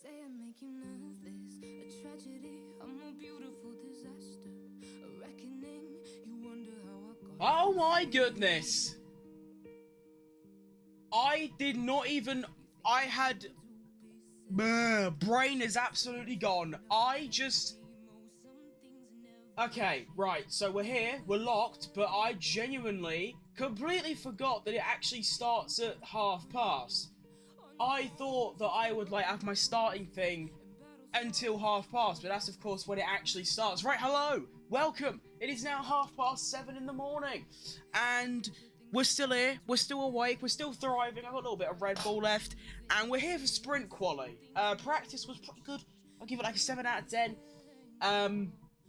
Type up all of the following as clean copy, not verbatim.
Say I make you nervous, a tragedy, I'm a beautiful disaster, a reckoning, you wonder how I got. Oh my goodness! I did not even... I had... brain is absolutely gone. I just... Okay, right, so we're here, we're locked, but I genuinely completely forgot that it actually starts at past. I thought that I would, like, have my starting thing until past, but that's, of course, when it actually starts. Right, hello! Welcome! It is now 7:30 in the morning, and we're still here, we're still awake, we're still thriving. I've got a little bit of Red Bull left, and we're here for sprint quali. Practice was pretty good. I'll give it, like, a 7 out of 10.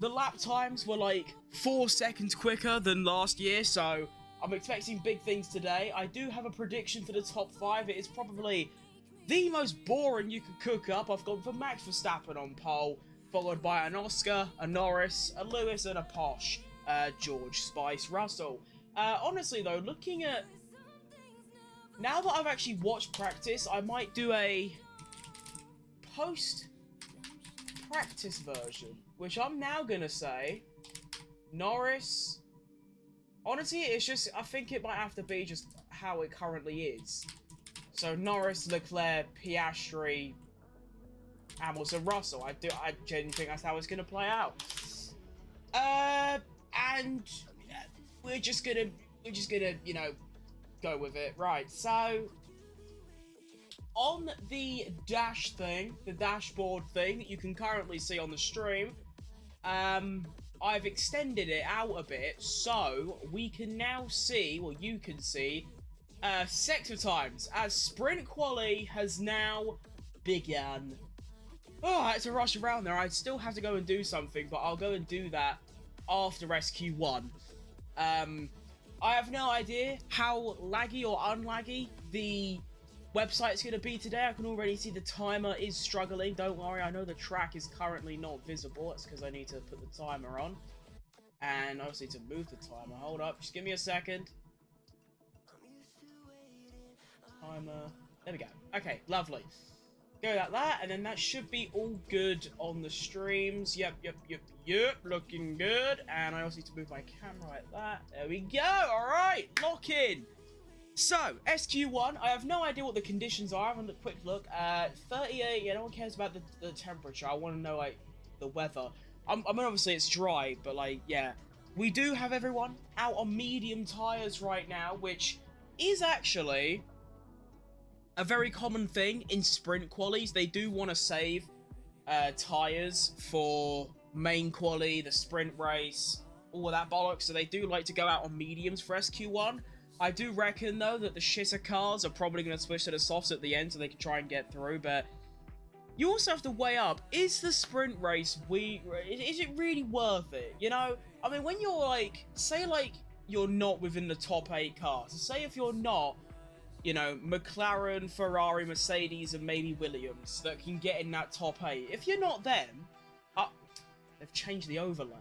The lap times were, like, 4 seconds quicker than last year, so I'm expecting big things today. I do have a prediction for the top 5. It is probably the most boring you could cook up. I've gone for Max Verstappen on pole, followed by an Oscar, a Norris, a Lewis, and a Posh, George Spice Russell. Honestly, though, looking at... Now that I've actually watched practice, I might do a post-practice version, which I'm now going to say Norris... Honestly, it's just, I think it might have to be just how it currently is. So, Norris, Leclerc, Piastri, Hamilton, Russell. I genuinely think that's how it's going to play out. And we're just gonna, you know, go with it. Right, so, on the dash thing, the dashboard thing that you can currently see on the stream, I've extended it out a bit, so we can now see, well, you can see, sector times, as sprint quali has now begun. Oh, I had to rush around there. I still have to go and do something, but I'll go and do that after SQ1. I have no idea how laggy or unlaggy the website's going to be today. I can already see the timer is struggling. Don't worry, I know the track is currently not visible. That's because I need to put the timer on. And I also need to move the timer. Hold up, just give me a second. Timer. There we go. Okay, lovely. Go like that, and then that should be all good on the streams. Yep. Looking good. And I also need to move my camera like that. There we go. All right, lock in. So, SQ1, I have no idea what the conditions are. I'm having a quick look. 38, yeah, no one cares about the temperature. I want to know, like, the weather. I mean, obviously, it's dry, but, like, yeah. We do have everyone out on medium tyres right now, which is actually a very common thing in sprint qualies. They do want to save tyres for main quali, the sprint race, all of that bollocks. So they do like to go out on mediums for SQ1. I do reckon, though, that the shitter cars are probably going to switch to the softs at the end so they can try and get through, but you also have to weigh up, is the sprint race, is it really worth it? You know, I mean, when you're, like, say, like, you're not within the top 8 cars, say if you're not, you know, McLaren, Ferrari, Mercedes, and maybe Williams that can get in that top 8, if you're not them, they've changed the overlay,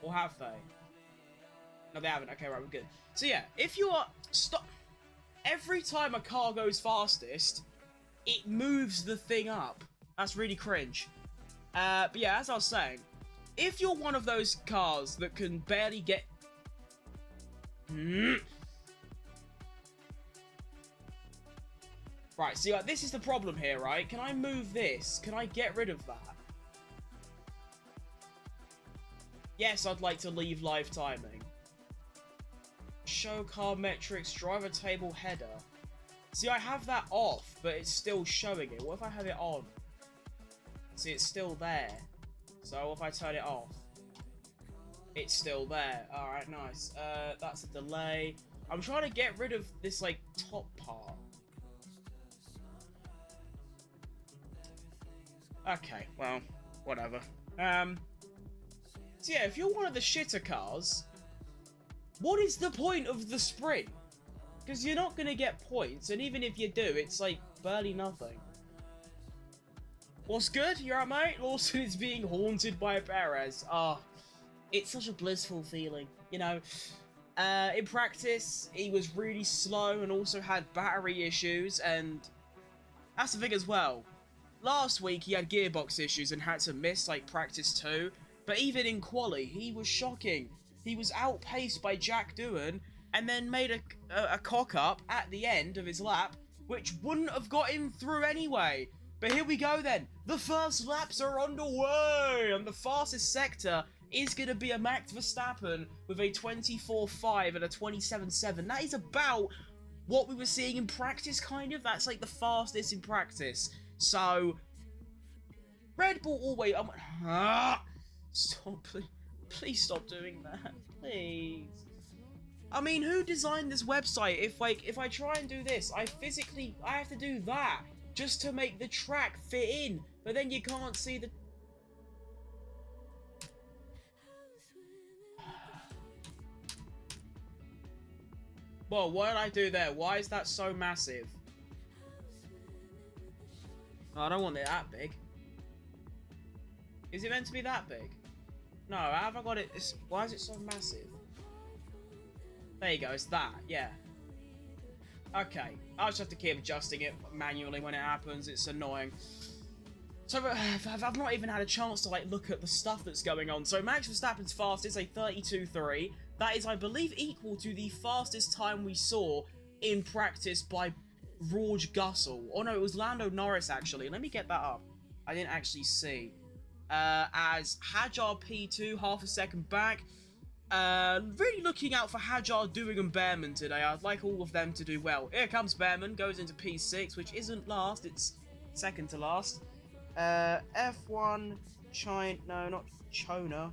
or have they? No, they haven't. Okay, right, we're good. So, yeah, if you are... Every time a car goes fastest, it moves the thing up. That's really cringe. But, yeah, as I was saying, if you're one of those cars that can barely get... Right, see, like, this is the problem here, right? Can I move this? Can I get rid of that? Yes, I'd like to leave live timing. Show car metrics, driver table header. See, I have that off, but it's still showing it. What if I have it on? See, it's still there. So if I turn it off, it's still there. Alright, nice. That's a delay. I'm trying to get rid of this, like, top part. Okay, well, whatever. So yeah, if you're one of the shitter cars, what is the point of the sprint? Because you're not going to get points, and even if you do, it's like barely nothing. What's good? You alright, mate? Lawson is being haunted by Perez. Ah, it's such a blissful feeling, you know. In practice, he was really slow and also had battery issues, and that's the thing as well. Last week, he had gearbox issues and had to miss, like, practice 2. But even in quali, he was shocking. He was outpaced by Jack Doohan and then made a cock-up at the end of his lap, which wouldn't have got him through anyway. But here we go then. The first laps are underway, and the fastest sector is going to be a Max Verstappen with a 24.5 and a 27.7. That is about what we were seeing in practice, kind of. That's like the fastest in practice. So, Red Bull always... Stop, please stop doing that, please. I mean, who designed this website? If I try and do this, I have to do that just to make the track fit in, but then you can't see the... Well, what did I do there? Why is that so massive? Oh, I don't want it that big. Is it meant to be that big? No, how have I got it? Why is it so massive? There you go, it's that, yeah. Okay, I'll just have to keep adjusting it manually when it happens. It's annoying. So, I've not even had a chance to, like, look at the stuff that's going on. So, Max Verstappen's fastest, a 32.3. That is, I believe, equal to the fastest time we saw in practice by George Russell. Oh, no, it was Lando Norris, actually. Let me get that up. I didn't actually see. As Hajar P2, half a second back. Really looking out for Hajar, Doohan, and Behrman today. I'd like all of them to do well. Here comes Behrman, goes into P6, which isn't last, it's second to last. F1, China, no, not Chona,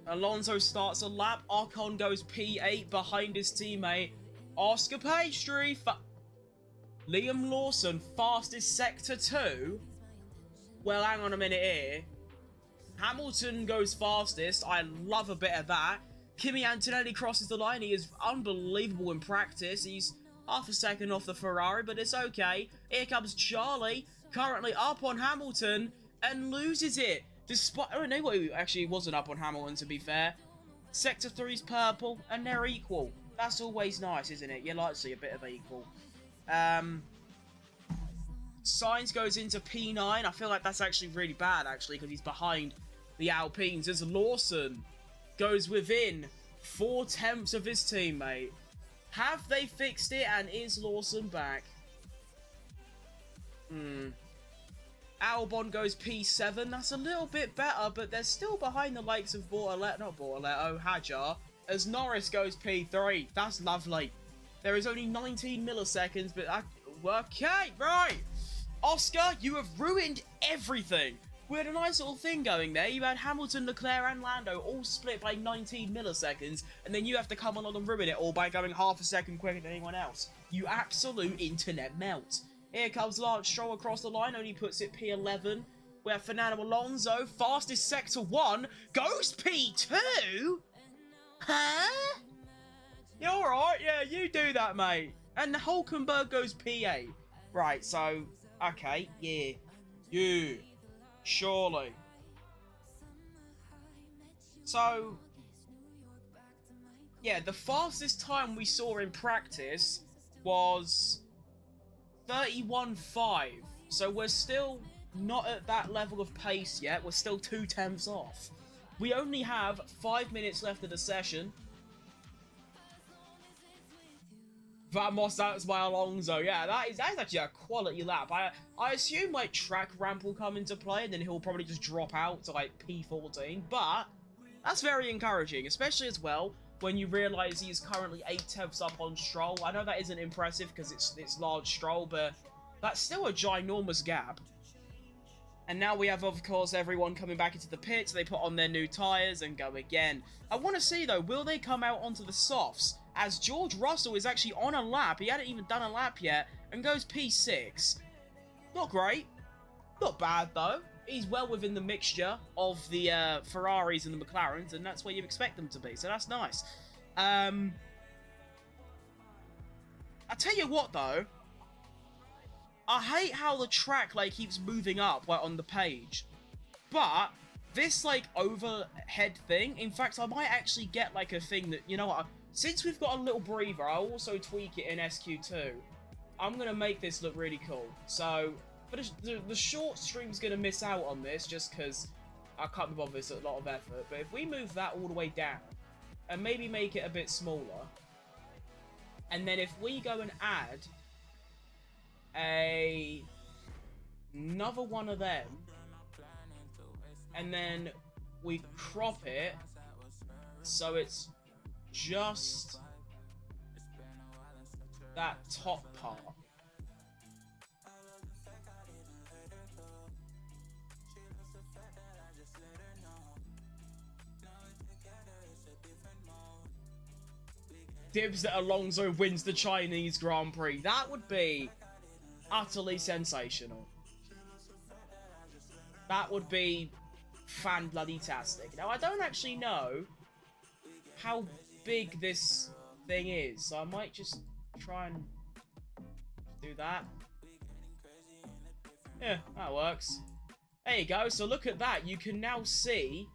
Alonso starts a lap, Ocon goes P8 behind his teammate, Oscar Pastry, Liam Lawson, fastest sector 2. Well, hang on a minute here. Hamilton goes fastest. I love a bit of that. Kimi Antonelli crosses the line. He is unbelievable in practice. He's half a second off the Ferrari, but it's okay. Here comes Charlie, currently up on Hamilton, and loses it. Despite, oh no, he actually wasn't up on Hamilton, to be fair. Sector 3's purple, and they're equal. That's always nice, isn't it? You like to see a bit of equal. Sainz goes into P9. I feel like that's actually really bad, actually, because he's behind the Alpines. As Lawson goes within 4/10 of his teammate. Have they fixed it, and is Lawson back? Albon goes P7. That's a little bit better, but they're still behind the likes of Hajar. As Norris goes P3. That's lovely. There is only 19 milliseconds, but okay, right. Oscar, you have ruined everything. We had a nice little thing going there. You had Hamilton, Leclerc, and Lando all split by 19 milliseconds, and then you have to come along and ruin it all by going half a second quicker than anyone else. You absolute internet melt. Here comes Lance Stroll across the line, only puts it P11. We have Fernando Alonso, fastest sector 1, goes P2? Huh? Yeah, alright, yeah, you do that, mate. And Hulkenberg goes P8. Right, so, okay, yeah, surely. So, yeah, the fastest time we saw in practice was 31.5. So we're still not at that level of pace yet. We're still 2/10 off. We only have 5 minutes left of the session. Vamos, that's by Alonso. Yeah, that is actually a quality lap. I assume, like, track ramp will come into play, and then he'll probably just drop out to, like, P14. But that's very encouraging, especially as well when you realise he's currently 8 tenths up on Stroll. I know that isn't impressive because it's large Stroll, but that's still a ginormous gap. And now we have, of course, everyone coming back into the pits. They put on their new tyres and go again. I want to see, though, will they come out onto the softs? As George Russell is actually on a lap. He hadn't even done a lap yet and goes P6. Not great. Not bad, though. He's well within the mixture of the Ferraris and the McLarens, and that's where you expect them to be, so that's nice. I tell you what, though. I hate how the track, like, keeps moving up, like, on the page. But this, like, overhead thing, in fact, I might actually get, like, a thing that, you know what, since we've got a little breather, I'll also tweak it in SQ2. I'm going to make this look really cool. So, but the short stream's going to miss out on this just because I can't be bothered, it's a lot of effort. But if we move that all the way down and maybe make it a bit smaller, and then if we go and add another one of them, and then we crop it so it's just that top part. Dibs that Alonso wins the Chinese Grand Prix. That would be utterly sensational. That would be fan-bloody-tastic. Now, I don't actually know how big this thing is, so I might just try and do that. Yeah, that works. There you go, so look at that. You can now see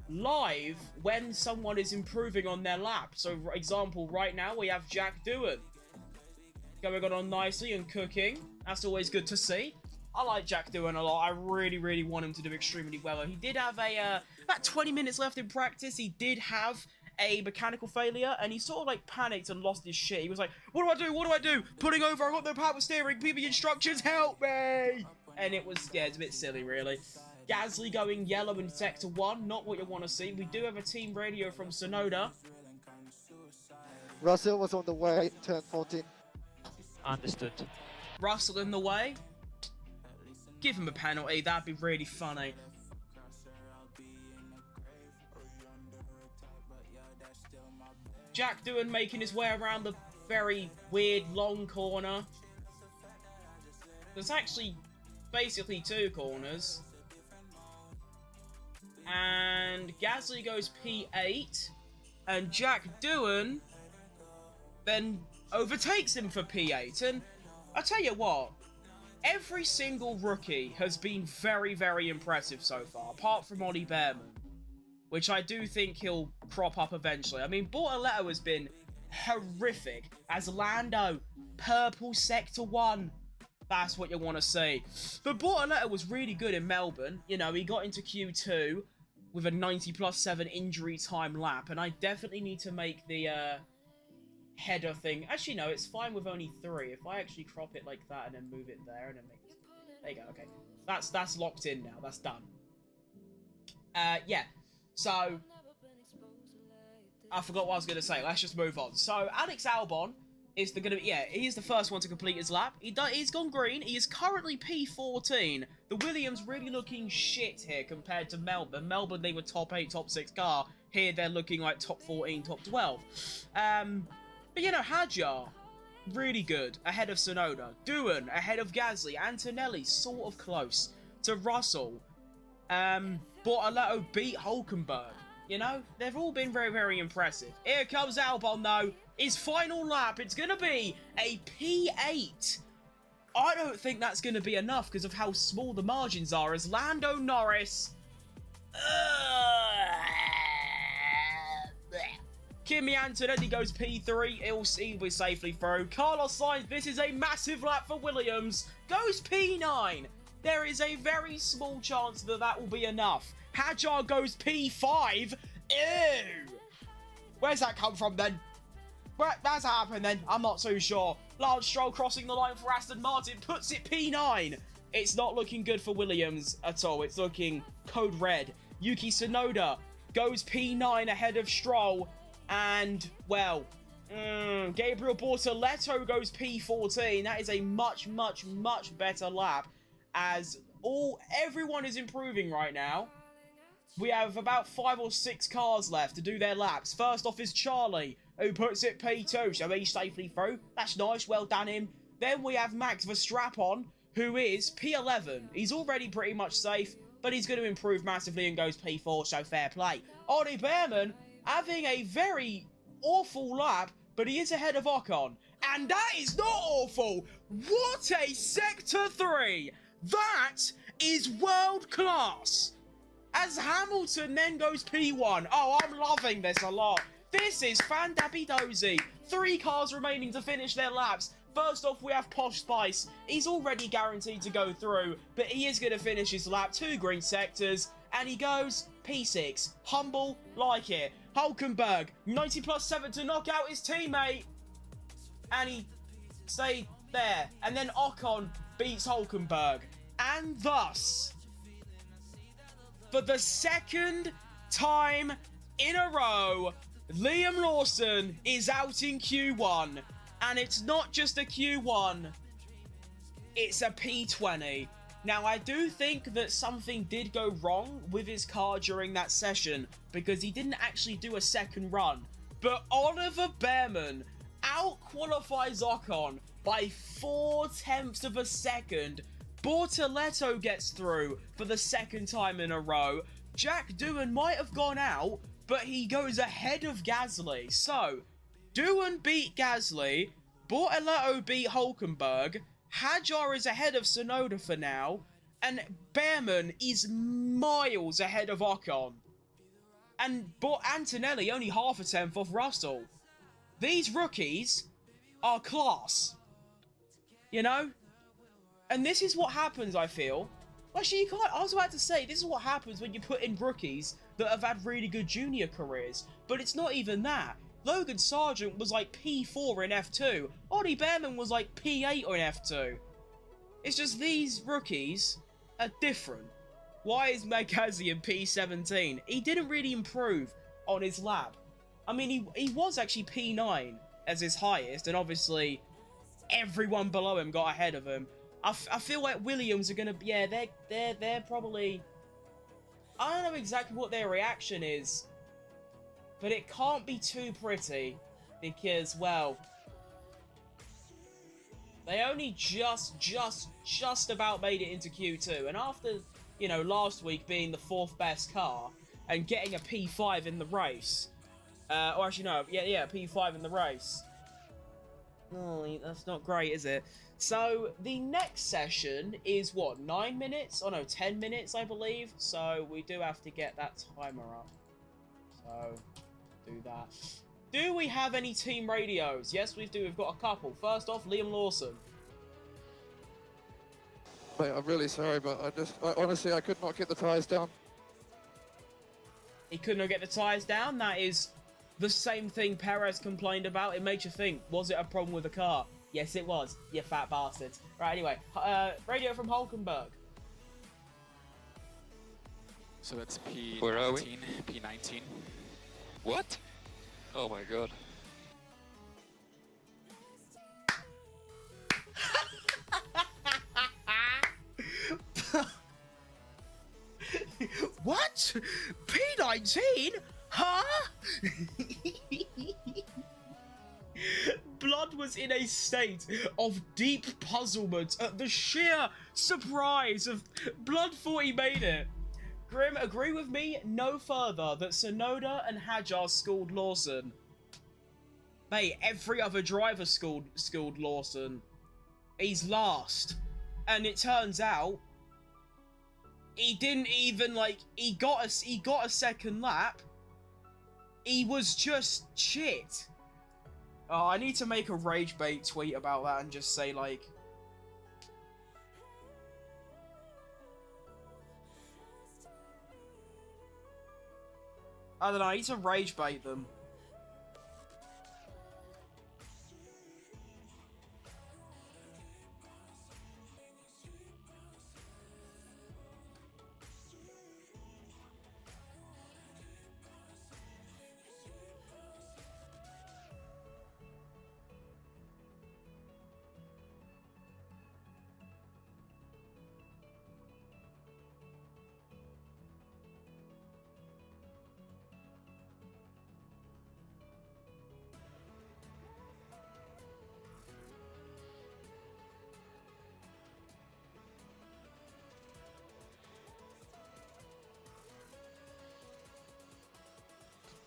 live when someone is improving on their lap. So, for example, right now we have Jack Doohan going on nicely and cooking. That's always good to see. I like Jack Doohan a lot. I really, really want him to do extremely well. He did have about 20 minutes left in practice. He did have a mechanical failure, and he sort of, like, panicked and lost his shit. He was like, what do I do? What do I do? Pulling over, I got no power steering. PB instructions, help me! And it was, yeah, it's a bit silly, really. Gasly going yellow in Sector 1, not what you want to see. We do have a team radio from Sonoda. Russell was on the way, turn 14. Understood. Russell in the way. Give him a penalty, that'd be really funny. Jack Doohan making his way around the very weird long corner. There's actually basically 2 corners. And Gasly goes P8. And Jack Doohan then overtakes him for P8. And I tell you what, every single rookie has been very, very impressive so far, apart from Ollie Behrman, which I do think he'll crop up eventually. I mean, Bortoletto has been horrific as Lando, purple Sector 1. That's what you want to see. But Bortoletto was really good in Melbourne. You know, he got into Q2 with a 90+7 injury time lap, and I definitely need to make the header thing. Actually, no, it's fine with only 3. If I actually crop it like that and then move it there and then make it... There you go, okay. That's locked in now. That's done. Yeah. So, I forgot what I was going to say. Let's just move on. So, Alex Albon is he's the first one to complete his lap. He's gone green. He is currently P14. The Williams really looking shit here compared to Melbourne. Melbourne, they were top 8, top 6 car. Here, they're looking like top 14, top 12. But, you know, Hadjar, really good, ahead of Sonoda. Doohan, ahead of Gasly. Antonelli, sort of close to Russell. Bortoletto beat Hulkenberg. You know, they've all been very, very impressive. Here comes Albon, though. His final lap, it's going to be a P8. I don't think that's going to be enough because of how small the margins are as Lando Norris... Kimi Antonelli goes P3. He'll be safely through. Carlos Sainz, this is a massive lap for Williams. Goes P9. there is a very small chance that that will be enough. Hajar goes P5. Ew. Where's that come from then? What's happened then? I'm not so sure. Lance Stroll crossing the line for Aston Martin puts it P9. It's not looking good for Williams at all. It's looking code red. Yuki Tsunoda goes P9 ahead of Stroll. And, well, Gabriel Bortoleto goes P14. That is a much, much, much better lap, as everyone is improving right now. We have about 5 or 6 cars left to do their laps. First off is Charlie, who puts it P2, so he's safely through. That's nice, well done him. Then we have Max Verstappen, who is P11. He's already pretty much safe, but he's going to improve massively and goes P4, so fair play. Ollie Behrman having a very awful lap, but he is ahead of Ocon. And that is not awful. What a Sector 3. That is world class. As Hamilton then goes P1. Oh, I'm loving this a lot. This is fan-dabby-dozy. 3 cars remaining to finish their laps. First off, we have Posh Spice. He's already guaranteed to go through, but he is going to finish his lap. 2 green sectors, and he goes P6. Humble, like it. Hulkenberg, 90+7 to knock out his teammate. And he stayed there. And then Ocon beats Hulkenberg. And thus, for the second time in a row, Liam Lawson is out in Q1. And it's not just a Q1, it's a P20. Now, I do think that something did go wrong with his car during that session, because he didn't actually do a second run. But Oliver Behrman out-qualifies Ocon by 0.4 of a second. Bortoleto gets through for the second time in a row. Jack Doohan might have gone out, but he goes ahead of Gasly. So, Doohan beat Gasly, Bortoleto beat Hulkenberg, Hajar is ahead of Tsunoda for now, and Behrman is miles ahead of Ocon. And Antonelli only 0.5 off Russell. These rookies are class. You know? And this is what happens, I feel. Actually, I was about to say, this is what happens when you put in rookies that have had really good junior careers. But it's not even that. Logan Sargent was like P4 in F2. Ollie Behrman was like P8 in F2. It's just these rookies are different. Why is Magazi in P17? He didn't really improve on his lap. I mean, he was actually P9 as his highest, and obviously everyone below him got ahead of him. I feel like Williams are gonna, yeah, they're probably, I don't know exactly what their reaction is, but it can't be too pretty, because, well, they only just about made it into Q2, and after, you know, last week being the 4th best car, and getting a P5 in the race, or actually no, yeah, P5 in the race. Oh, that's not great, is it? So, the next session is, what, 9 minutes? Oh no, 10 minutes, I believe. So, we do have to get that timer up. So, do that. Do we have any team radios? Yes, we do. We've got a couple. First off, Liam Lawson. Mate, I'm really sorry, but honestly, I could not get the tyres down. He could not get the tyres down? That is the same thing Perez complained about. It makes you think, was it a problem with the car? Yes, it was, you fat bastards. Right, anyway, radio from Hulkenberg. So that's P19. Where are we? P19. What? Oh my god. What? P19? Huh? Blood was in a state of deep puzzlement at the sheer surprise of Blood thought he made it. Grim, agree with me no further that Tsunoda and Hajar schooled Lawson. Mate, every other driver schooled Lawson. He's last. And it turns out he didn't even, like, he got a second lap. He was just shit. Oh, I need to make a rage bait tweet about that and just say, like, I don't know, I need to rage bait them.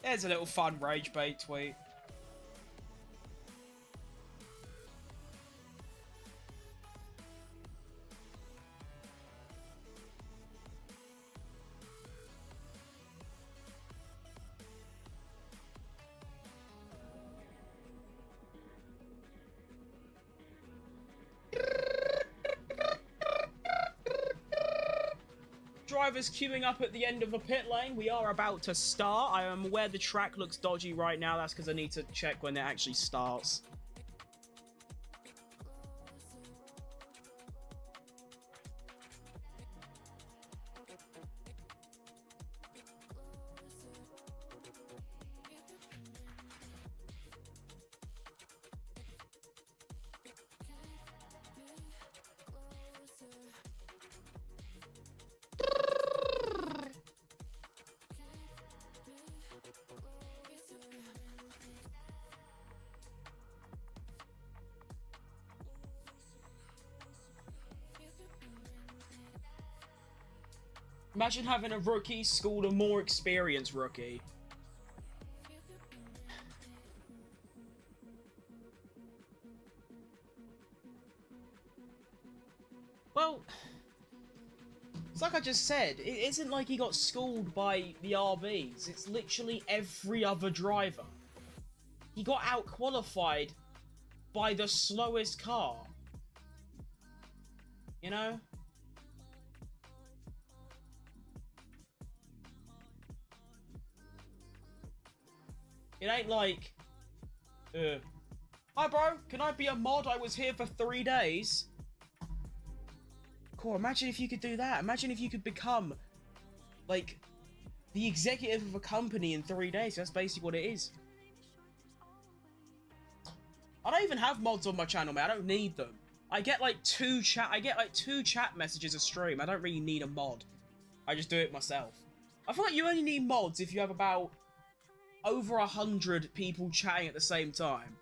There's a little fun rage bait tweet. Drivers queuing up at the end of a pit lane. We are about to start. I am aware the track looks dodgy right now. That's because I need to check when it actually starts. Imagine having a rookie school a more experienced rookie. Well, it's like I just said, it isn't like he got schooled by the RBs. It's literally every other driver. He got out-qualified by the slowest car. You know? It ain't like, hi bro, can I be a mod? I was here for 3 days. Cool, imagine if you could do that. Imagine if you could become, like, the executive of a company in 3 days. That's basically what it is. I don't even have mods on my channel, man. I don't need them. I get like two chat messages a stream. I don't really need a mod. I just do it myself. I feel like you only need mods if you have about over 100 people chatting at the same time.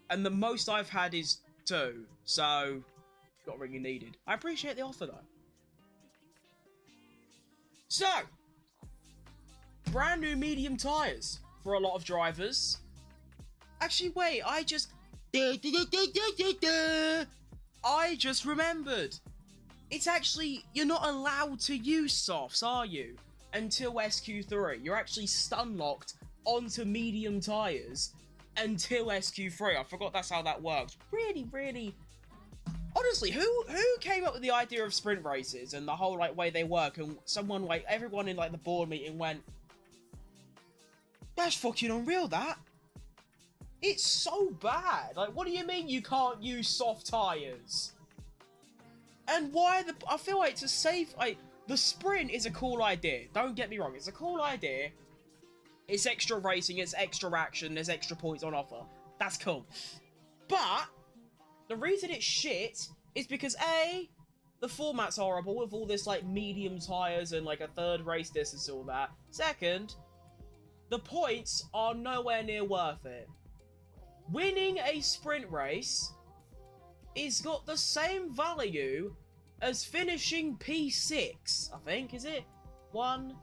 And the most I've had is 2. So, not really needed. I appreciate the offer though. So, brand new medium tyres for a lot of drivers. Actually, wait, I just remembered. It's actually, you're not allowed to use softs, are you? Until SQ3. You're actually stun locked onto medium tyres until SQ3. I forgot that's how that works. Really, really... Honestly, who came up with the idea of sprint races and the whole, like, way they work? And someone, like, everyone in, like, the board meeting went, that's fucking unreal, that. It's so bad. Like, what do you mean you can't use soft tyres? And why the... I feel like to save... Like, the sprint is a cool idea. Don't get me wrong. It's a cool idea. It's extra racing, it's extra action, there's extra points on offer. That's cool. But, the reason it's shit is because A, the format's horrible with all this, like, medium tyres and, like, a third race distance and all that. Second, the points are nowhere near worth it. Winning a sprint race is got the same value as finishing P6, I think, is it? Stop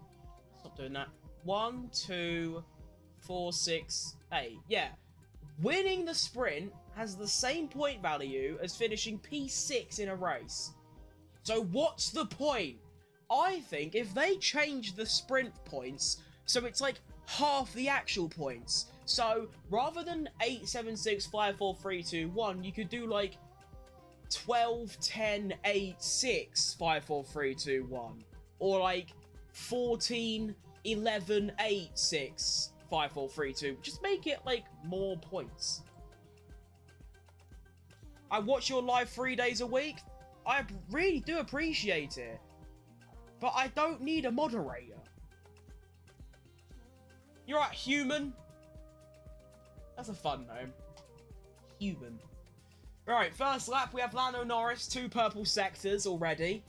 doing that. 1, 2, 4, 6, 8. Yeah. Winning the sprint has the same point value as finishing P6 in a race. So what's the point? I think if they change the sprint points, so it's like half the actual points. So rather than 8, 7, 6, 5, 4, 3, 2, 1, you could do like 12, 10, 8, 6, 5, 4, 3, 2, 1. Or like 14, 11, 8, 6, 5, 4, 3, 2. Just make it, like, more points. I watch your live 3 days a week. I really do appreciate it. But I don't need a moderator. You're right, Human. That's a fun name. Human. Right, first lap, we have Lando Norris, 2 purple sectors already.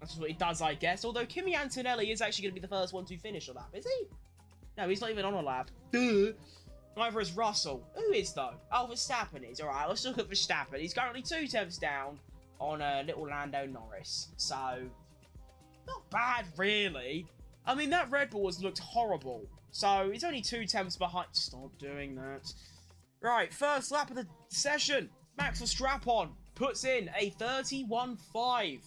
That's what he does, I guess. Although Kimi Antonelli is actually going to be the first one to finish a lap, is he? No, he's not even on a lap. Duh. Neither is Russell. Who is, though? Oh, Verstappen is. Alright, let's look at Verstappen. He's currently 2 tenths down on little Lando Norris. So, not bad, really. I mean, that Red Bull has looked horrible. So, he's only 2 tenths behind. Stop doing that. Right, first lap of the session. Max Verstappen puts in a 31.5.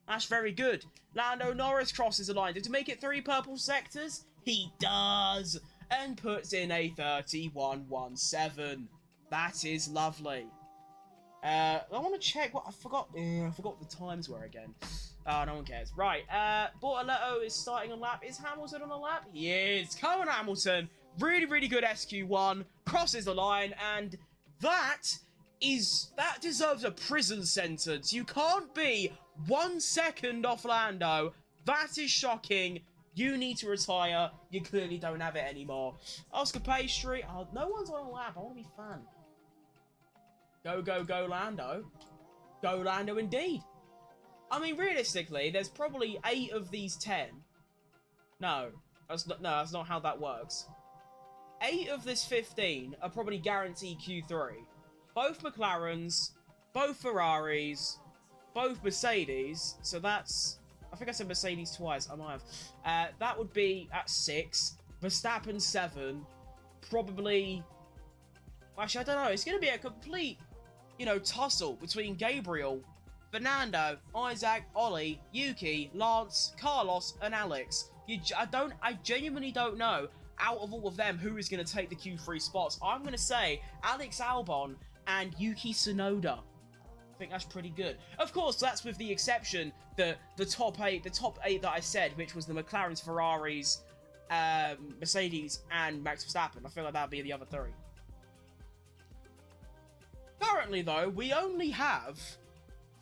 That's very good. Lando Norris crosses the line. To make it 3 purple sectors? He does. And puts in a 31.17. That is lovely. I want to check what I forgot. I forgot what the times were again. Oh, no one cares. Right. Bortoletto is starting on lap. Is Hamilton on the lap? He is. Come on, Hamilton. Really, really good SQ1. Crosses the line. And that deserves a prison sentence. You can't be 1 second off Lando. That is shocking. You need to retire. You clearly don't have it anymore. Oscar Pastry. Oh, no one's on a lap. I want to be fun. Go, go, go, Lando. Go, Lando, indeed. I mean, realistically, there's probably 8 of these 10. No, that's not how that works. 8 of this 15 are probably guaranteed Q3. Both McLarens, both Ferraris, both Mercedes. So that's... I think I said Mercedes twice. I might have. That would be at 6. Verstappen 7. Probably... Actually, I don't know. It's going to be a complete, tussle between Gabriel, Fernando, Isaac, Ollie, Yuki, Lance, Carlos, and Alex. I genuinely don't know, out of all of them, who is going to take the Q3 spots. I'm going to say Alex Albon and Yuki Tsunoda. I think that's pretty good. Of course, that's with the exception that the top 8 that I said, which was the McLarens, Ferraris, Mercedes, and Max Verstappen. I feel like that would be the other 3. Currently, though, we only have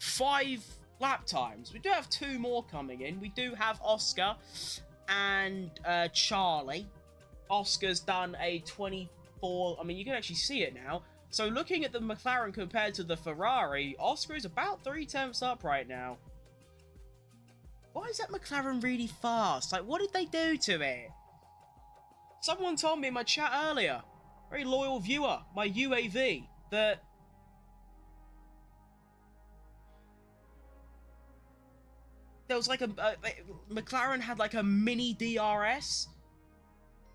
5 lap times. We do have 2 more coming in. We do have Oscar and Charlie. Oscar's done a 24... I mean, you can actually see it now. So, looking at the McLaren compared to the Ferrari, Oscar is about 3 tenths up right now. Why is that McLaren really fast? Like, what did they do to it? Someone told me in my chat earlier, very loyal viewer, my UAV, that... there was like McLaren had like a mini DRS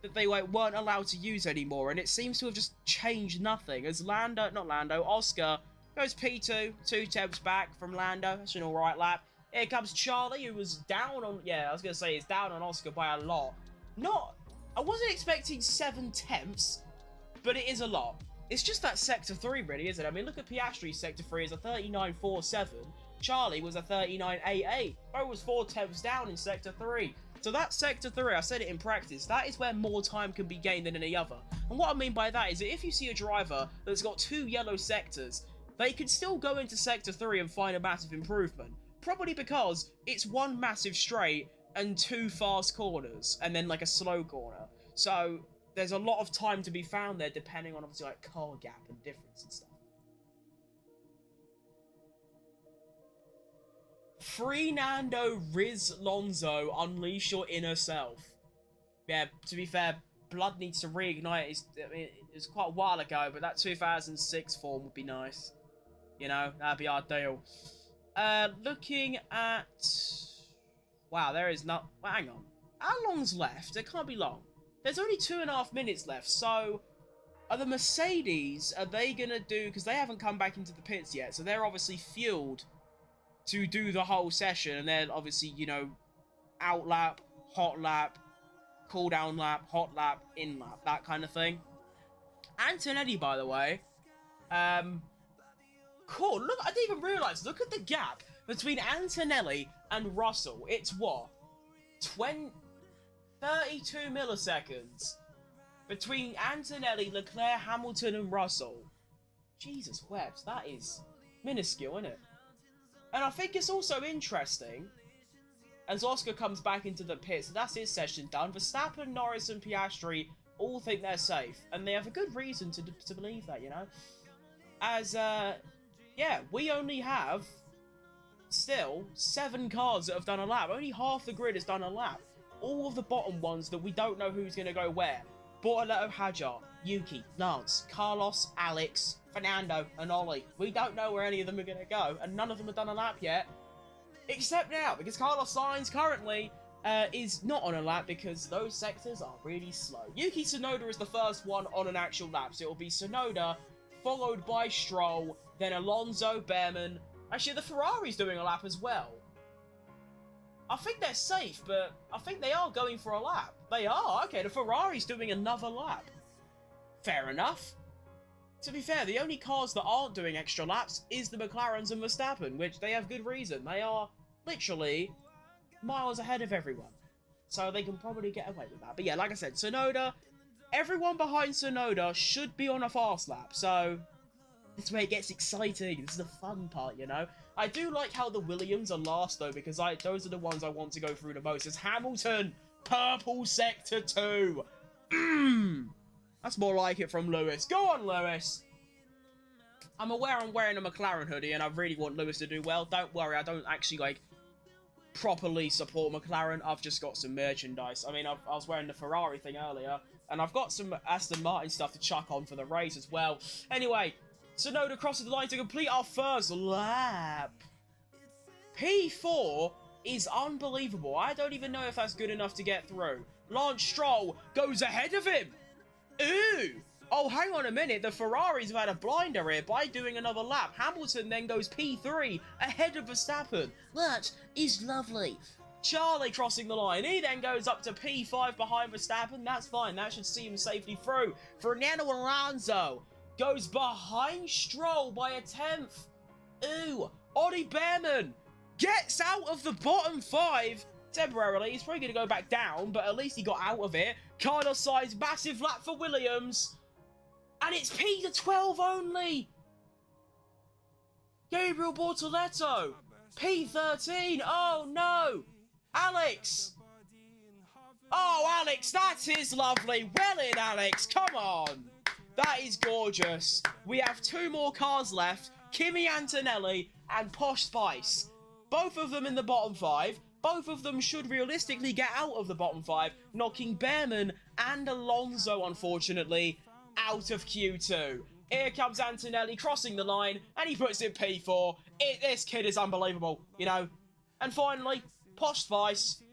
that they weren't allowed to use anymore, and it seems to have just changed nothing. As Oscar goes P2, 2 tenths back from Lando. That's an alright lap. Here comes Charlie, who was down on, I was going to say, he's down on Oscar by a lot. I wasn't expecting 7 tenths, but it is a lot. It's just that Sector 3, really, isn't it? I mean, look at Piastri's Sector 3 is a 39.47. Charlie was a 39.88. Bo was 4 tenths down in Sector 3. So that Sector 3, I said it in practice, that is where more time can be gained than any other. And what I mean by that is that if you see a driver that's got 2 yellow sectors, they can still go into Sector 3 and find a massive improvement. Probably because it's 1 massive straight and 2 fast corners, and then like a slow corner. So there's a lot of time to be found there, depending on obviously like car gap and difference and stuff. Free Nando, Riz Lonzo, unleash your inner self. Yeah, to be fair, Blood needs to reignite. It's quite a while ago, but that 2006 form would be nice. That'd be our deal. Looking at... Wow, there is not... Well, hang on. How long's left? It can't be long. There's only 2.5 minutes left, so... Are the Mercedes, are they going to do... Because they haven't come back into the pits yet, so they're obviously fueled to do the whole session, and then obviously, out lap, hot lap, cool down lap, hot lap, in lap, that kind of thing. Antonelli, by the way, cool, look, I didn't even realise, look at the gap between Antonelli and Russell. It's what? 32 milliseconds between Antonelli, Leclerc, Hamilton, and Russell. Jesus webs, that is minuscule, isn't it? And I think it's also interesting, as Oscar comes back into the pits, so that's his session done. Verstappen, Norris, and Piastri all think they're safe, and they have a good reason to believe that, you know? As, yeah, we only have, still, 7 cars that have done a lap. Only half the grid has done a lap. All of the bottom ones that we don't know who's going to go where. Bortoletto, Hadjar, Yuki, Lance, Carlos, Alex, Fernando, and Ollie. We don't know where any of them are going to go, and none of them have done a lap yet. Except now, because Carlos Sainz currently is not on a lap because those sectors are really slow. Yuki Tsunoda is the first one on an actual lap, so it will be Tsunoda, followed by Stroll, then Alonso, Behrman. Actually, the Ferrari's doing a lap as well. I think they're safe, but I think they are going for a lap. They are? Okay, the Ferrari's doing another lap. Fair enough. To be fair, the only cars that aren't doing extra laps is the McLarens and Verstappen, which they have good reason. They are literally miles ahead of everyone. So they can probably get away with that. But yeah, like I said, Tsunoda, everyone behind Tsunoda should be on a fast lap. So this is where it gets exciting. This is the fun part, you know? I do like how the Williams are last, though, because those are the ones I want to go through the most. It's Hamilton, purple sector 2. That's more like it from Lewis. Go on, Lewis. I'm aware I'm wearing a McLaren hoodie, and I really want Lewis to do well. Don't worry, I don't actually, like, properly support McLaren. I've just got some merchandise. I mean, I was wearing the Ferrari thing earlier, and I've got some Aston Martin stuff to chuck on for the race as well. Anyway, Tsunoda crosses the line to complete our first lap. P4 is unbelievable. I don't even know if that's good enough to get through. Lance Stroll goes ahead of him. Ooh! Oh, hang on a minute. The Ferraris have had a blinder here by doing another lap. Hamilton then goes P3 ahead of Verstappen. That is lovely. Charlie crossing the line. He then goes up to P5 behind Verstappen. That's fine. That should see him safely through. Fernando Alonso goes behind Stroll by a 10th. Ooh, Ollie Behrman gets out of the bottom 5 temporarily. He's probably going to go back down, but at least he got out of it. Carlos Sainz, massive lap for Williams. And it's P to 12 only. Gabriel Bortoletto, P13. Oh, no. Alex. Oh, Alex, that is lovely. Well in, Alex. Come on. That is gorgeous. We have 2 more cars left. Kimi Antonelli and Posh Spice. Both of them in the bottom 5. Both of them should realistically get out of the bottom 5, knocking Behrman and Alonso, unfortunately, out of Q2. Here comes Antonelli crossing the line, and he puts it P4. This kid is unbelievable, you know. And finally, Posh Spice,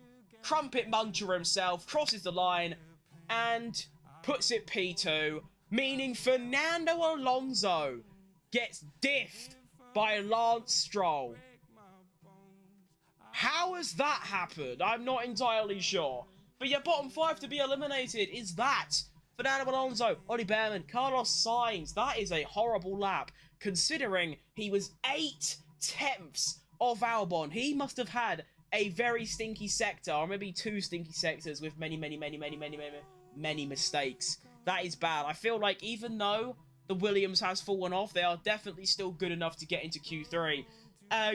Crumpet Muncher himself, crosses the line and puts it P2. Meaning Fernando Alonso gets diffed by Lance Stroll. How has that happened? I'm not entirely sure. But yeah, bottom 5 to be eliminated is that. Fernando Alonso, Ollie Behrman, Carlos Sainz. That is a horrible lap, considering he was 8/10 of Albon. He must have had a very stinky sector, or maybe 2 stinky sectors with many mistakes. That is bad. I feel like even though the Williams has fallen off, they are definitely still good enough to get into Q3.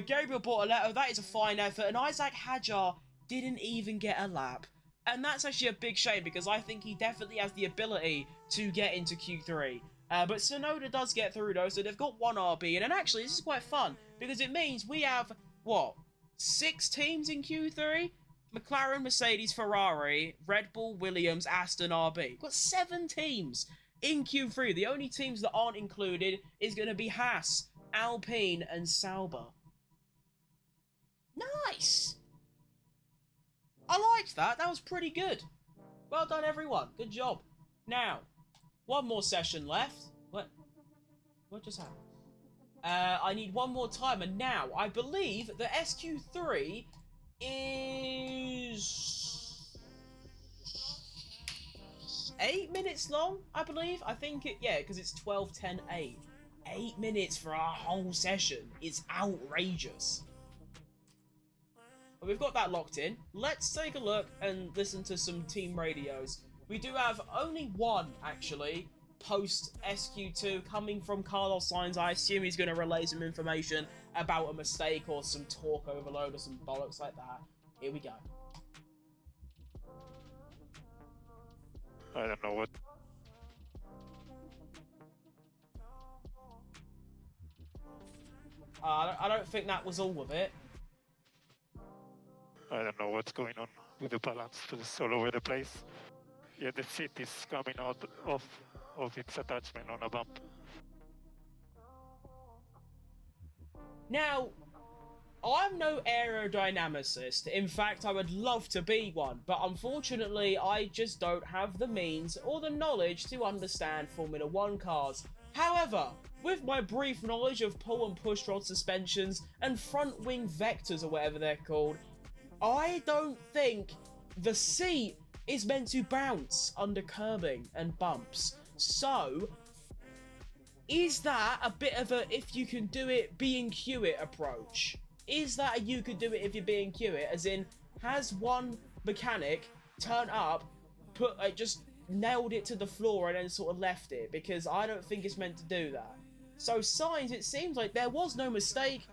Gabriel Bortoletto, that is a fine effort. And Isaac Hadjar didn't even get a lap. And that's actually a big shame because I think he definitely has the ability to get into Q3. But Tsunoda does get through though, so they've got 1 RB. And actually, this is quite fun because it means we have, what, 6 teams in Q3? McLaren, Mercedes, Ferrari, Red Bull, Williams, Aston, RB. We've got 7 teams in Q3. The only teams that aren't included is going to be Haas, Alpine, and Sauber. Nice! I liked that. That was pretty good. Well done, everyone. Good job. Now, 1 more session left. What just happened? I need 1 more time, and now I believe the SQ3 is 8 minutes long, I believe. I think it, yeah, because it's 12:10:8. 8 minutes for our whole session is outrageous. But we've got that locked in. Let's take a look and listen to some team radios. We do have only one, actually, post SQ2 coming from Carlos Sainz. I assume he's going to relay some information about a mistake or some torque overload or some bollocks like that. Here we go. I don't know what. I don't think that was all of it. I don't know what's going on with the balance. It's all over the place. Yeah, the seat is coming out of its attachment on a bump. Now, I'm no aerodynamicist. In fact, I would love to be one, but unfortunately, I just don't have the means or the knowledge to understand Formula 1 cars. However, with my brief knowledge of pull and push rod suspensions and front wing vectors or whatever they're called, I don't think the seat is meant to bounce under curbing and bumps. So, is that a bit of a if you can do it, B&Q it approach? Is that a you could do it if you B&Q it? As in, has one mechanic turn up, just nailed it to the floor and then sort of left it? Because I don't think it's meant to do that. So Sainz, it seems like there was no mistake.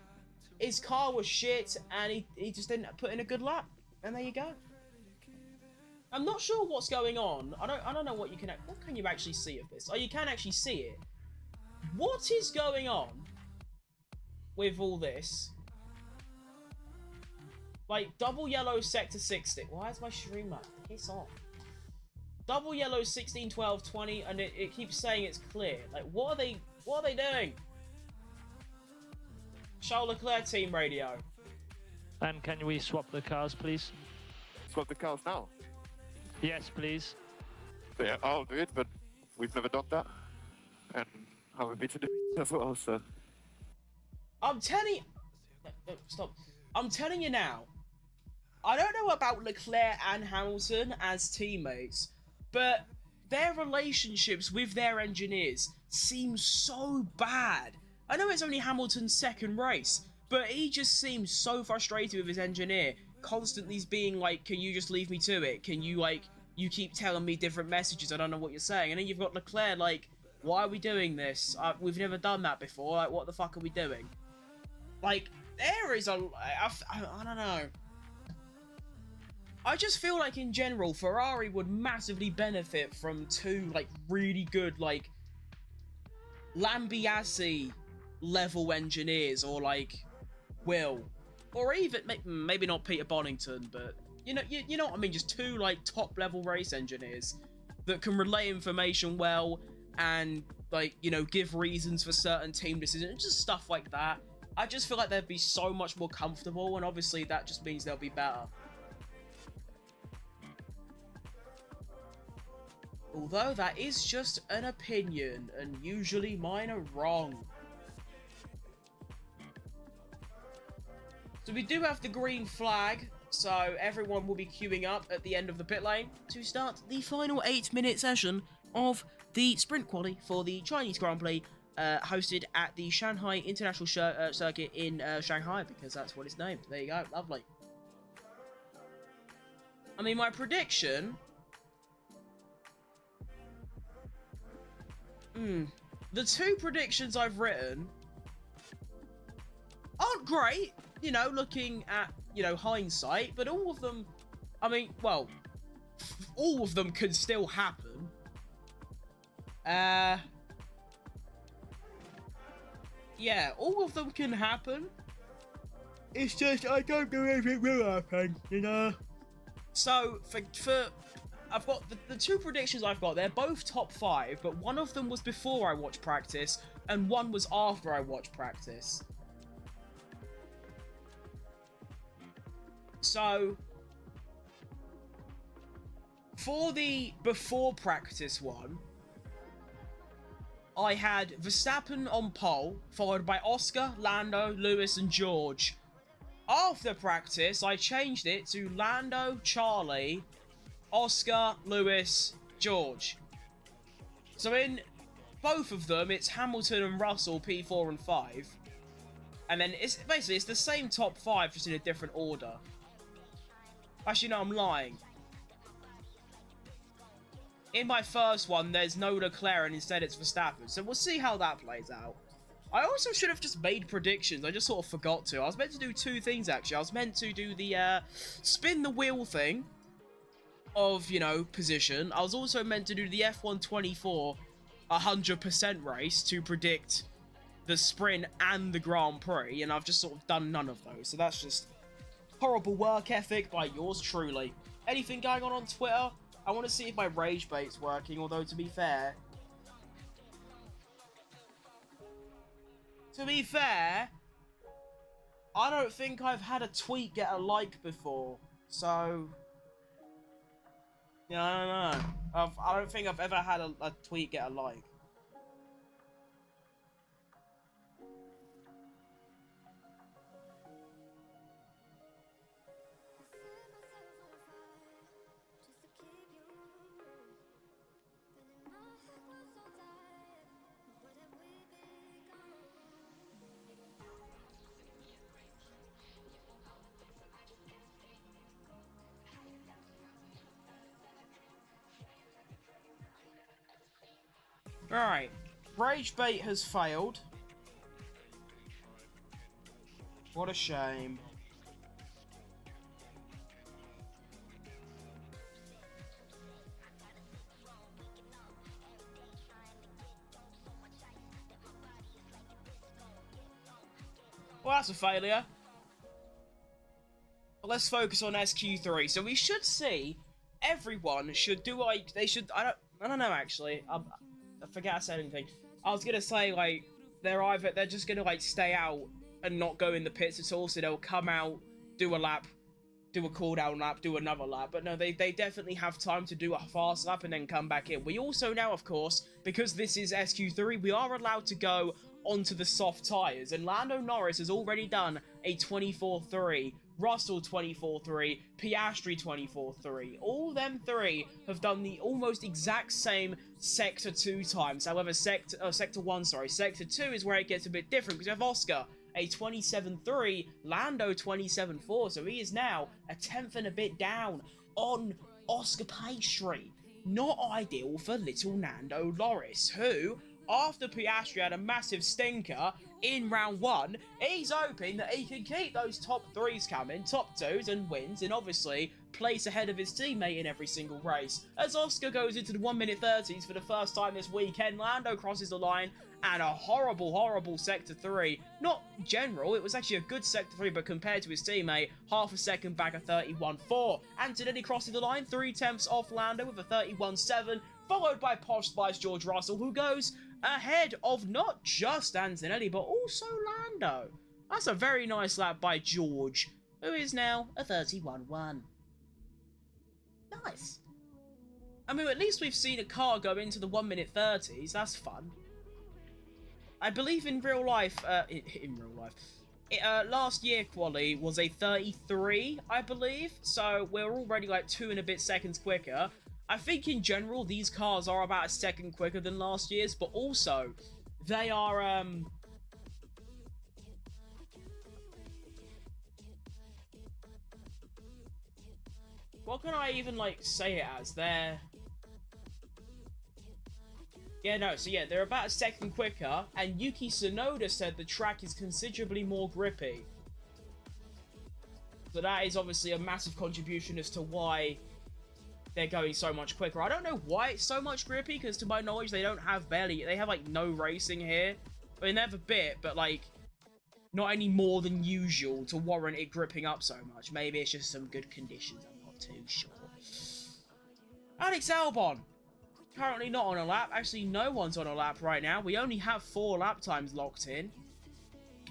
His car was shit and he just didn't put in a good lap. And there you go. I'm not sure what's going on. I don't know what can you actually see of this? Oh, you can actually see it. What is going on with all this? Like, double yellow sector 60. Why is my stream up? Piss off. Double yellow 16, 12, 20, and it keeps saying it's clear. Like, what are they doing? Charles Leclerc team radio. And can we swap the cars, please? Swap the cars now? Yes, please. Yeah, I'll do it, but we've never done that. And I'm a bit to do as well, so... I'm telling you... Stop. I'm telling you now. I don't know about Leclerc and Hamilton as teammates, but their relationships with their engineers seem so bad. I know it's only Hamilton's second race, but he just seems so frustrated with his engineer, constantly being like, can you just leave me to it? Can you, like, you keep telling me different messages, I don't know what you're saying. And then you've got Leclerc like, why are we doing this? We've never done that before, like, what the fuck are we doing? Like, there is a... I don't know. I just feel like, in general, Ferrari would massively benefit from two, like, really good, like, Lambiase level engineers, or, like, Will. Or even, maybe not Peter Bonington, but, you know what I mean? Just two, like, top-level race engineers that can relay information well and, like, you know, give reasons for certain team decisions, just stuff like that. I just feel like they'd be so much more comfortable, and obviously that just means they'll be better. Although that is just an opinion, and usually mine are wrong. So we do have the green flag, so everyone will be queuing up at the end of the pit lane to start the final 8-minute session of the sprint quali for the Chinese Grand Prix, hosted at the Shanghai International Circuit in Shanghai, because that's what it's named. There you go, lovely. I mean, my prediction... The two predictions I've written aren't great, you know, looking at, you know, hindsight, but all of them, I mean, well, all of them can still happen. Yeah, all of them can happen. It's just, I don't know if it will happen, you know? So, for I've got the two predictions I've got, they're both top 5, but one of them was before I watched practice, and one was after I watched practice. So, for the before practice one, I had Verstappen on pole, followed by Oscar, Lando, Lewis, and George. After practice, I changed it to Lando, Charlie, Oscar, Lewis, George. So in both of them, it's Hamilton and Russell, P4 and 5. And then it's basically, it's the same top 5, just in a different order. Actually, no, I'm lying. In my first one, there's no Leclerc, and instead it's Verstappen. So we'll see how that plays out. I also should have just made predictions. I just sort of forgot to. I was meant to do two things, actually. I was meant to do the spin the wheel thing of, you know, position. I was also meant to do the F124 100% race to predict the sprint and the Grand Prix, and I've just sort of done none of those. So that's just horrible work ethic by yours truly. Anything going on Twitter? I want to see if my rage bait's working, although to be fair, I don't think I've had a tweet get a like before, so yeah, I don't know. I don't think I've ever had a tweet get a like. Alright, Rage Bait has failed. What a shame. Well, that's a failure. But let's focus on SQ3. So we should see everyone should do like they should. I don't know actually. I forget I said anything. I was gonna say like they're just gonna like stay out and not go in the pits at all. So they'll come out, do a lap, do a cool down lap, do another lap. But no, they definitely have time to do a fast lap and then come back in. We also now, of course, because this is SQ3, we are allowed to go onto the soft tyres, and Lando Norris has already done a 24.3, Russell 24.3, Piastri 24.3. All them three have done the almost exact same Sector 2 times. However, Sector 2 is where it gets a bit different, because you have Oscar, a 27.3, Lando 27.4, so he is now a tenth and a bit down on Oscar Piastri. Not ideal for little Lando Norris, who, after Piastri had a massive stinker in round 1, he's hoping that he can keep those top 3s coming, top 2s, and wins, and obviously place ahead of his teammate in every single race. As Oscar goes into the 1-minute 30s for the first time this weekend, Lando crosses the line, and a horrible Sector 3. Not general, it was actually a good Sector 3, but compared to his teammate, half a second back at 31.4. Antonelli crossing the line, 3/10 off Lando with a 31.7, followed by Posh Spice George Russell, who goes ahead of not just Antonelli, but also Lando. That's a very nice lap by George, who is now a 31.1. Nice. I mean, at least we've seen a car go into the 1-minute 30s. That's fun. I believe in real life, last year QUALI was a 33, I believe, so we're already like 2 and a bit seconds quicker. I think in general these cars are about a second quicker than last year's, but also they are what can I even like say it as? They're they're about a second quicker, and Yuki Tsunoda said the track is considerably more grippy. So that is obviously a massive contribution as to why they're going so much quicker. I don't know why it's so much grippy, because to my knowledge, they have like no racing here. I mean, they have a bit, but like, not any more than usual to warrant it gripping up so much. Maybe it's just some good conditions, I'm not too sure. Alex Albon, currently not on a lap. Actually, no one's on a lap right now. We only have 4 lap times locked in.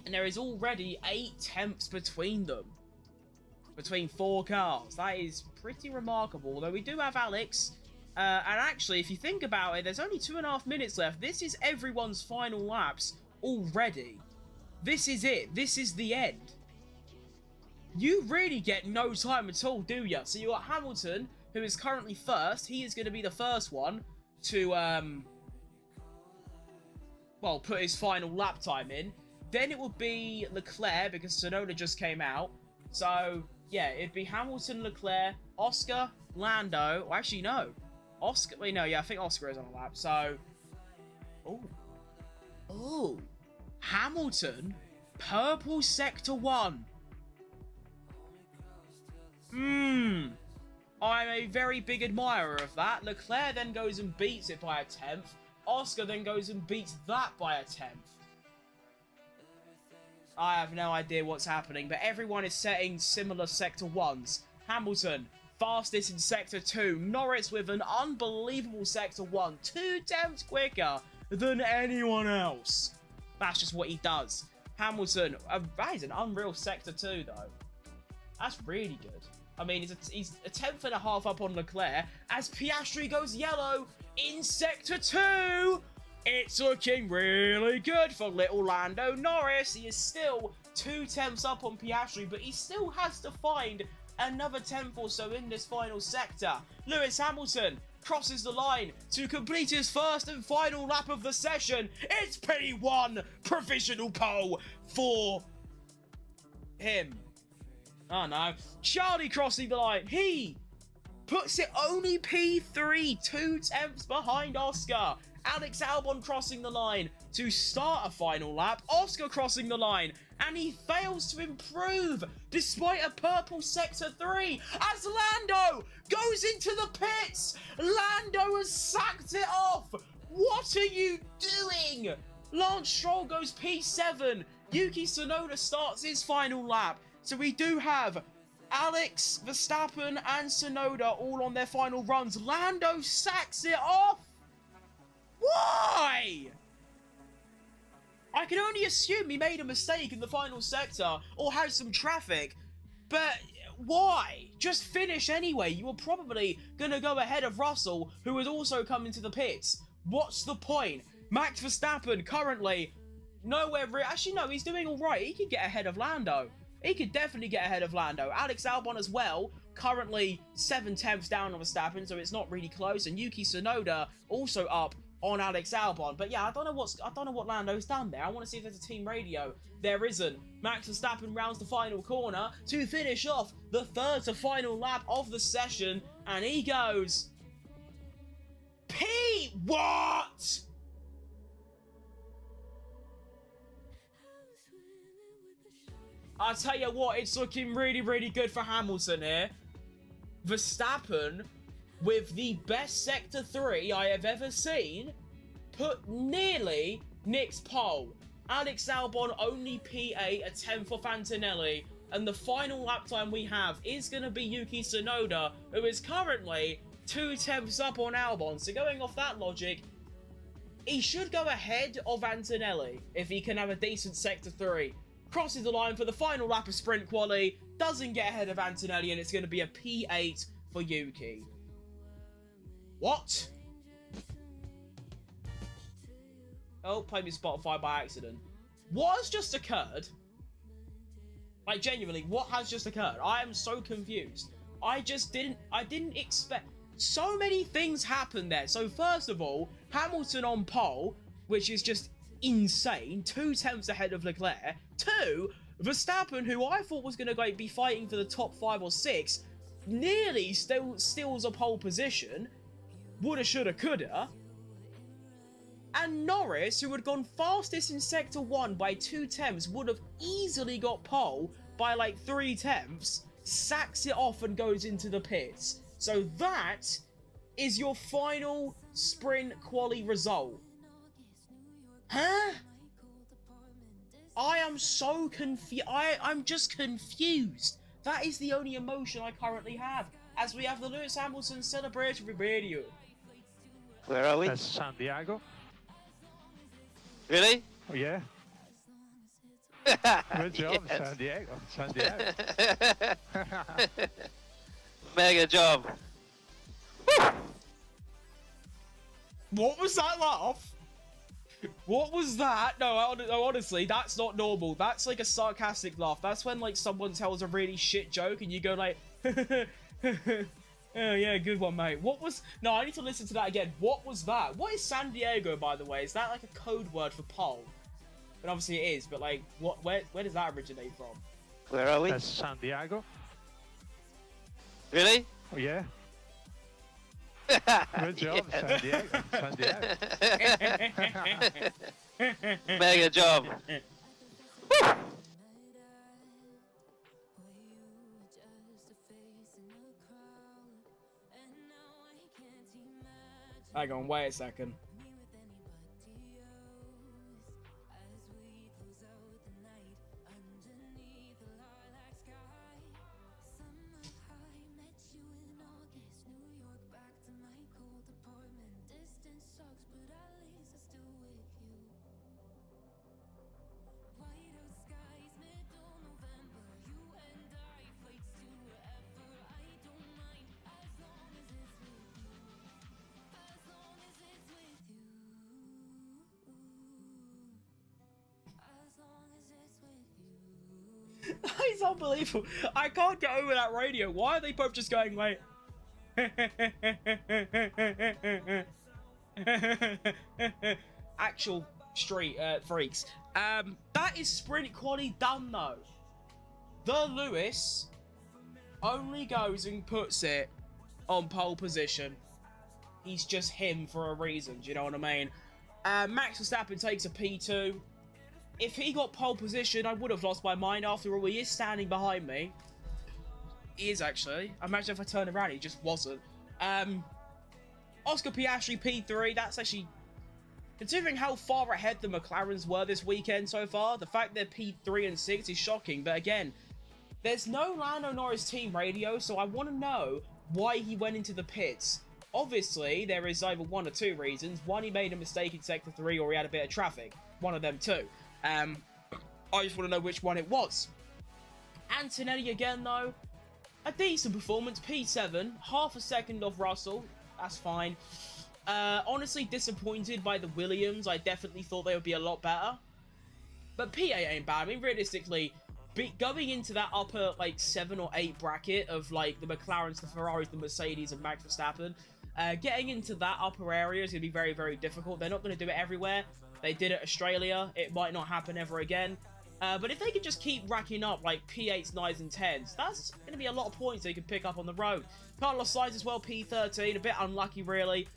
And there is already 8/10 between them. Between 4 cars. That is pretty remarkable. Though we do have Alex. And actually, if you think about it, there's only 2.5 minutes left. This is everyone's final laps already. This is it. This is the end. You really get no time at all, do you? So you got Hamilton, who is currently first. He is going to be the first one to, well, put his final lap time in. Then it will be Leclerc, because Tsunoda just came out. So yeah, it'd be Hamilton, Leclerc, Oscar, Lando. Well, actually, no. Oscar. Wait, no. Yeah, I think Oscar is on a lap. So, oh, Hamilton, purple sector 1. I'm a very big admirer of that. Leclerc then goes and beats it by a 10th. Oscar then goes and beats that by a 10th. I have no idea what's happening, but everyone is setting similar sector 1s. Hamilton, fastest in sector 2. Norris with an unbelievable sector 1. 2/10 quicker than anyone else. That's just what he does. Hamilton, that is an unreal sector 2, though. That's really good. I mean, he's a 10th and a half up on Leclerc as Piastri goes yellow in sector 2. It's looking really good for little Lando Norris. He is still 2/10 up on Piastri, but he still has to find another 10th or so in this final sector. Lewis Hamilton crosses the line to complete his first and final lap of the session. It's P1 provisional pole for him. Oh no. Charlie crossing the line. He puts it only P3, 2/10 behind Oscar. Alex Albon crossing the line to start a final lap. Oscar crossing the line, and he fails to improve despite a purple sector 3 as Lando goes into the pits. Lando has sacked it off. What are you doing? Lance Stroll goes P7. Yuki Tsunoda starts his final lap. So we do have Alex, Verstappen, and Tsunoda all on their final runs. Lando sacks it off. Why? I can only assume he made a mistake in the final sector or had some traffic, but why? Just finish anyway. You were probably going to go ahead of Russell, who has also come into the pits. What's the point? Max Verstappen currently nowhere... Actually, no, he's doing all right. He could get ahead of Lando. He could definitely get ahead of Lando. Alex Albon as well, currently 7/10 down on Verstappen, so it's not really close. And Yuki Tsunoda also up on Alex Albon. But yeah, I don't know what Lando's done there. I want to see if there's a team radio. There isn't. Max Verstappen rounds the final corner to finish off the third to final lap of the session, and he goes What? I'll tell you what, it's looking really, really good for Hamilton here. Verstappen, with the best sector 3 I have ever seen, nearly nicks pole. Alex Albon only P8, a 10th off Antonelli, and the final lap time we have is going to be Yuki Tsunoda, who is currently 2/10 up on Albon. So going off that logic, he should go ahead of Antonelli if he can have a decent sector 3. Crosses the line for the final lap of sprint quali, doesn't get ahead of Antonelli, and it's going to be a P8 for Yuki. What? Oh, played me Spotify by accident. What has just occurred? Like, genuinely, what has just occurred? I am so confused. I didn't expect... So many things happened there. So, first of all, Hamilton on pole, which is just insane. 2/10 ahead of Leclerc. 2, Verstappen, who I thought was going to be fighting for the top 5 or 6, nearly steals a pole position. Woulda, shoulda, coulda. And Norris, who had gone fastest in sector 1 by 2/10, would have easily got pole by like 3/10, sacks it off and goes into the pits. So that is your final sprint quali result. Huh? I am so confused. I'm just confused. That is the only emotion I currently have, as we have the Lewis Hamilton celebratory radio. Where are we? That's San Diego. Really? Oh, yeah. Good job, Yes. San Diego. San Diego. Mega job. What was that laugh? What was that? No, honestly, that's not normal. That's like a sarcastic laugh. That's when like someone tells a really shit joke and you go like, oh yeah, good one, mate. What was... No, I need to listen to that again. What was that? What is San Diego, by the way? Is that like a code word for pole? But obviously it is, but like, where does that originate from? Where are we? That's San Diego. Really? Oh, yeah. Good job, San Diego. San Diego. Mega job. Hang on, wait a second. It's unbelievable. I can't get over that radio. Why are they both just going like... Actual street freaks. That is sprint quality done though. The Lewis only goes and puts it on pole position. He's just him for a reason, do you know what I mean? Max Verstappen takes a P2. If he got pole position, I would have lost my mind. After all, he is standing behind me. He is actually. Imagine if I turned around, he just wasn't. Oscar Piastri P3, that's actually... Considering how far ahead the McLarens were this weekend so far, the fact they're P3 and 6 is shocking. But again, there's no Lando Norris team radio, so I want to know why he went into the pits. Obviously, there is either one or two reasons. One, he made a mistake in Sector 3, or he had a bit of traffic. One of them two. I just want to know which one it was. Antonelli again, though. A decent performance. P7. Half a second off Russell. That's fine. Honestly, disappointed by the Williams. I definitely thought they would be a lot better. But P8 ain't bad. I mean, realistically, going into that upper, like, 7 or 8 bracket of, like, the McLarens, the Ferraris, the Mercedes, and Max Verstappen, getting into that upper area is going to be very, very difficult. They're not going to do it everywhere. They did it Australia. It might not happen ever again. But if they could just keep racking up like P8s, 9s, and 10s, that's going to be a lot of points they can pick up on the road. Carlos Sainz as well, P13. A bit unlucky, really.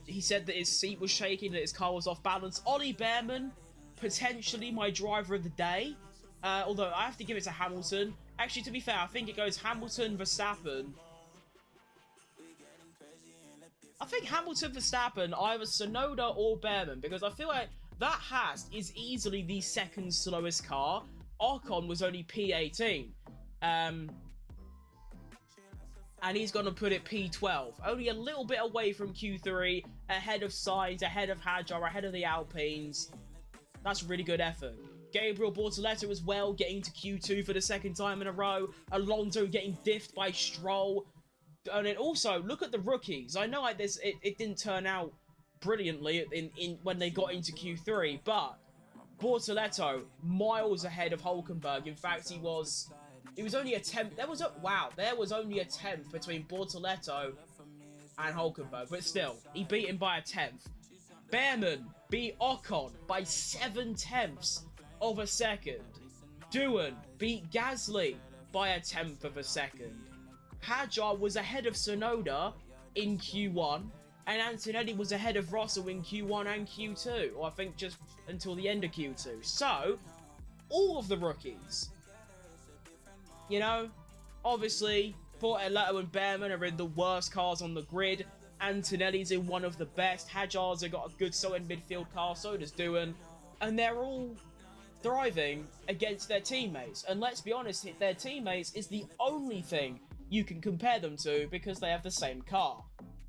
He said that his seat was shaking, that his car was off balance. Ollie Behrman, potentially my driver of the day. Although I have to give it to Hamilton. Actually, to be fair, I think it goes Hamilton, Verstappen. I think Hamilton, Verstappen, either Tsunoda or Behrman, because I feel like that Haas is easily the second slowest car. Ocon was only P18. And he's going to put it P12. Only a little bit away from Q3, ahead of Sainz, ahead of Hadjar, ahead of the Alpines. That's really good effort. Gabriel Bortoleto as well, getting to Q2 for the second time in a row. Alonso getting diffed by Stroll. And then also, look at the rookies. I know like this, it didn't turn out brilliantly when they got into Q3, but Bortoleto miles ahead of Hülkenberg. In fact, he was only a 10th. There was only a 10th between Bortoleto and Hülkenberg, but still, he beat him by a 10th. Behrman beat Ocon by 7/10 of a second. Doohan beat Gasly by a 10th of a second. Hadjar was ahead of Tsunoda in Q1, and Antonelli was ahead of Russell in Q1 and Q2, or I think just until the end of Q2. So, all of the rookies, you know, obviously, Bortoleto and Behrman are in the worst cars on the grid. Antonelli's in one of the best. Hadjar's have got a good solid midfield car, so does Doohan, and they're all thriving against their teammates. And let's be honest, their teammates is the only thing you can compare them to, because they have the same car.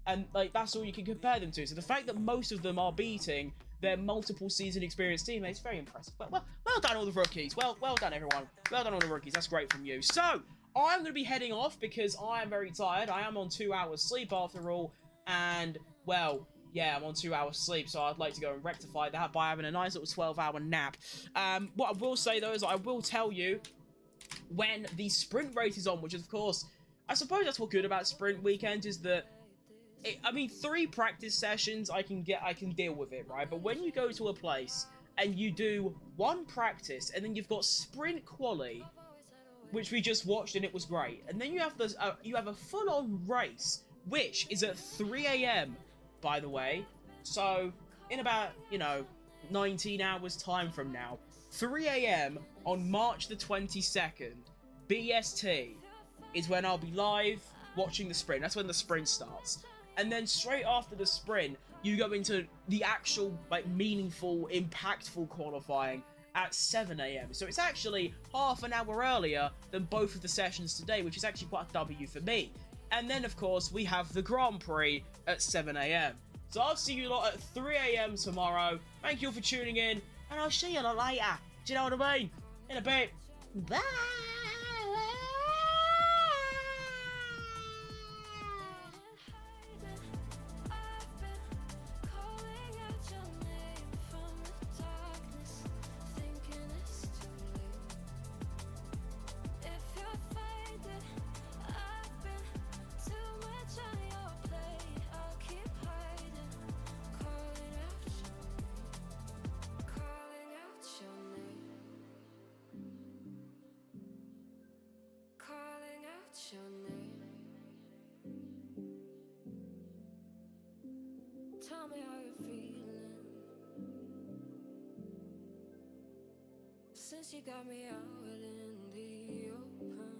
And like that's all you can compare them to. So the fact that most of them are beating their multiple season experienced teammates, very impressive. Well done all the rookies. Well done everyone. Well done all the rookies. That's great from you. So I'm going to be heading off because I am very tired. I am on 2 hours sleep after all. And well, yeah, I'm on 2 hours sleep. So I'd like to go and rectify that by having a nice little 12-hour nap. What I will say though is I will tell you when the sprint race is on, which is of course, I suppose that's what's good about sprint weekend is that, I mean, 3 practice sessions I can deal with it, right? But when you go to a place and you do 1 practice and then you've got sprint quali, which we just watched and it was great. And then you have this, you have a full-on race, which is at 3 a.m. by the way. So in about 19 hours time from now, 3 a.m. on March the 22nd, BST is when I'll be live watching the sprint. That's when the sprint starts. And then straight after the sprint, you go into the actual, meaningful, impactful qualifying at 7 a.m. So it's actually half an hour earlier than both of the sessions today, which is actually quite a W for me. And then, of course, we have the Grand Prix at 7 a.m. So I'll see you lot at 3 a.m. tomorrow. Thank you all for tuning in, and I'll see you lot later. Do you know what I mean? In a bit. Bye! Your name. Tell me how you're feeling since you got me out in the open.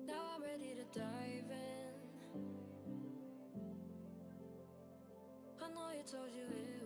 Now I'm ready to dive in. I know you told you it